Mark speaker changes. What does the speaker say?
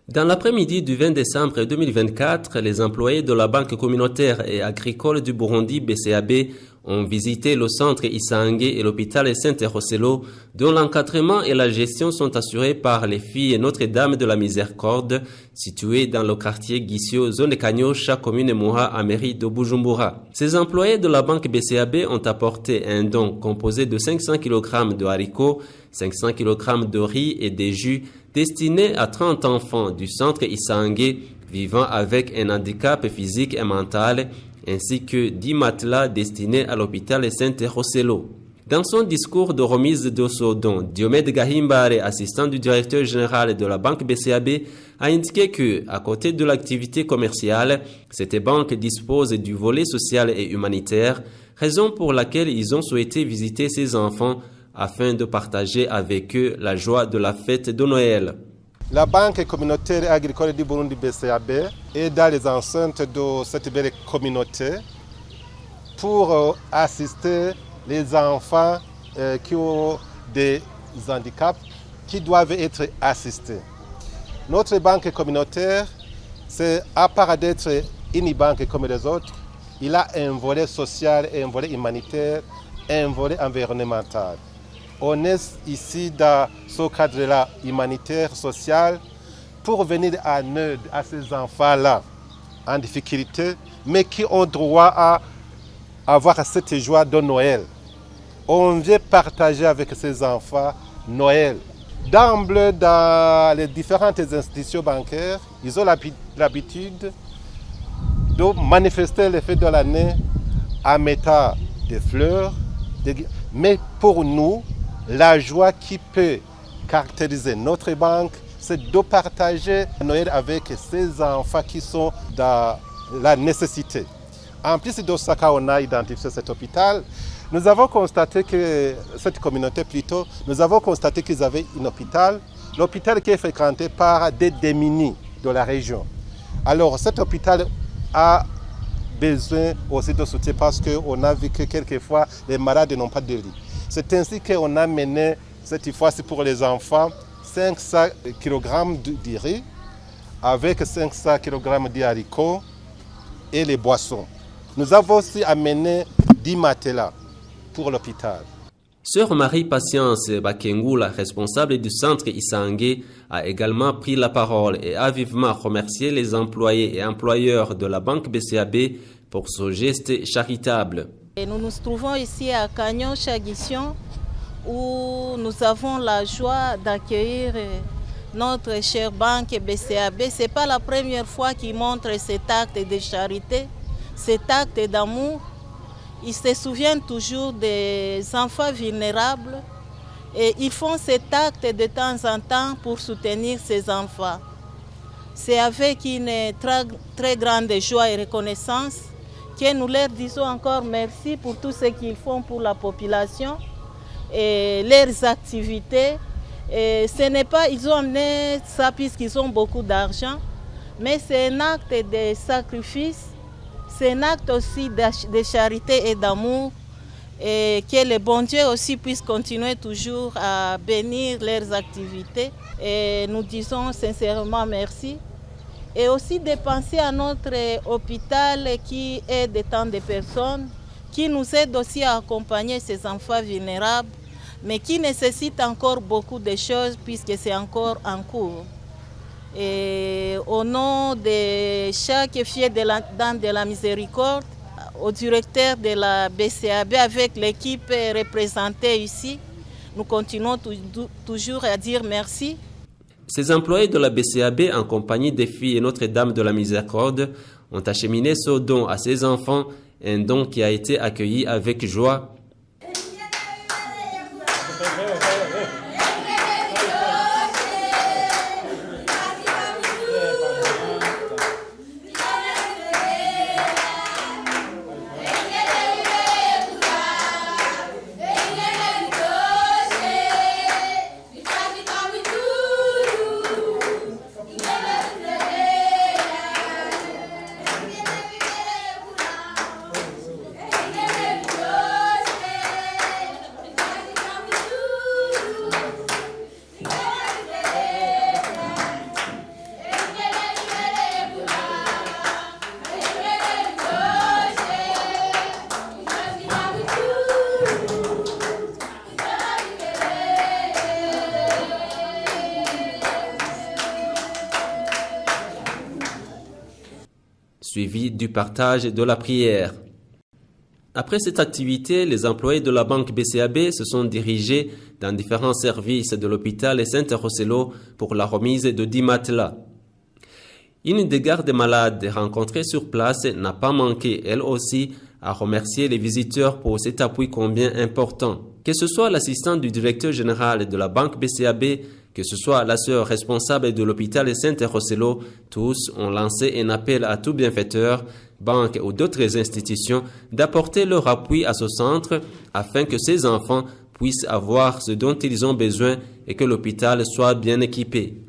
Speaker 1: Dans l'après-midi du 20 décembre 2024, les employés de la Banque communautaire et agricole du Burundi BCAB ont visité le centre Isangé et l'hôpital Saint-Rosselo, dont l'encadrement et la gestion sont assurés par les filles Notre-Dame de la Miséricorde, situées dans le quartier Guissio, zone de Kanyosha, commune Moha, à mairie de Bujumbura. Ces employés de la Banque BCAB ont apporté un don composé de 500 kg de haricots, 500 kg de riz et des jus destinés à 30 enfants du centre Isangé vivant avec un handicap physique et mental, ainsi que 10 matelas destinés à l'hôpital Saint-Rosselo. Dans son discours de remise de ce don, Diomède Gahimbare, assistant du directeur général de la banque BCAB, a indiqué que, à côté de l'activité commerciale, cette banque dispose du volet social et humanitaire, raison pour laquelle ils ont souhaité visiter ces enfants afin de partager avec eux la joie de la fête de Noël.
Speaker 2: La Banque communautaire et agricole du Burundi BCAB est dans les enceintes de cette belle communauté pour assister les enfants qui ont des handicaps qui doivent être assistés. Notre banque communautaire, c'est à part d'être une banque comme les autres, il a un volet social, un volet humanitaire, un volet environnemental. On est ici dans ce cadre-là humanitaire, social, pour venir en aide à ces enfants-là en difficulté, mais qui ont droit à avoir cette joie de Noël. On vient partager avec ces enfants Noël. D'emblée, dans les différentes institutions bancaires, ils ont l'habitude de manifester les fêtes de l'année en mettant des fleurs, mais pour nous, la joie qui peut caractériser notre banque, c'est de partager Noël avec ces enfants qui sont dans la nécessité. En plus de ça, quand on a identifié cet hôpital, nous avons constaté que cette communauté plutôt, nous avons constaté qu'ils avaient un hôpital, l'hôpital qui est fréquenté par des démunis de la région. Alors cet hôpital a besoin aussi de soutien parce qu'on a vu que quelquefois les malades n'ont pas de lit. C'est ainsi qu'on a mené cette fois-ci pour les enfants 500 kg de riz avec 500 kg de haricots et les boissons. Nous avons aussi amené 10 matelas pour l'hôpital.
Speaker 1: Sœur Marie-Patience Bakengula, responsable du centre Isangé, a également pris la parole et a vivement remercié les employés et employeurs de la banque BCAB pour ce geste charitable.
Speaker 3: Et nous nous trouvons ici à Kanyosha Guissio où nous avons la joie d'accueillir notre chère banque BCAB. Ce n'est pas la première fois qu'ils montrent cet acte de charité, cet acte d'amour. Ils se souviennent toujours des enfants vulnérables et ils font cet acte de temps en temps pour soutenir ces enfants. C'est avec une très grande joie et reconnaissance que nous leur disons encore merci pour tout ce qu'ils font pour la population et leurs activités. Et ce n'est pas, ils ont amené ça puisqu'ils ont beaucoup d'argent, mais c'est un acte de sacrifice, c'est un acte aussi de charité et d'amour, et que le bon Dieu aussi puisse continuer toujours à bénir leurs activités. Et nous disons sincèrement merci. Et aussi de penser à notre hôpital qui aide tant de personnes, qui nous aide aussi à accompagner ces enfants vulnérables, mais qui nécessite encore beaucoup de choses puisque c'est encore en cours. Et au nom de chaque fille Dame de la Miséricorde, au directeur de la BCAB avec l'équipe représentée ici, nous continuons toujours à dire merci.
Speaker 1: Ces employés de la BCAB, en compagnie des filles et Notre-Dame de la Miséricorde, ont acheminé ce don à ces enfants, un don qui a été accueilli avec joie. suivi du partage de la prière. Après cette activité, les employés de la banque BCAB se sont dirigés dans différents services de l'hôpital Saint-Rosselló pour la remise de 10 matelas. Une des gardes malades rencontrées sur place n'a pas manqué, elle aussi, à remercier les visiteurs pour cet appui combien important. Que ce soit l'assistant du directeur général de la banque BCAB, que ce soit la sœur responsable de l'hôpital Saint-Rosselló, tous ont lancé un appel à tout bienfaiteur, banques ou d'autres institutions, d'apporter leur appui à ce centre afin que ces enfants puissent avoir ce dont ils ont besoin et que l'hôpital soit bien équipé.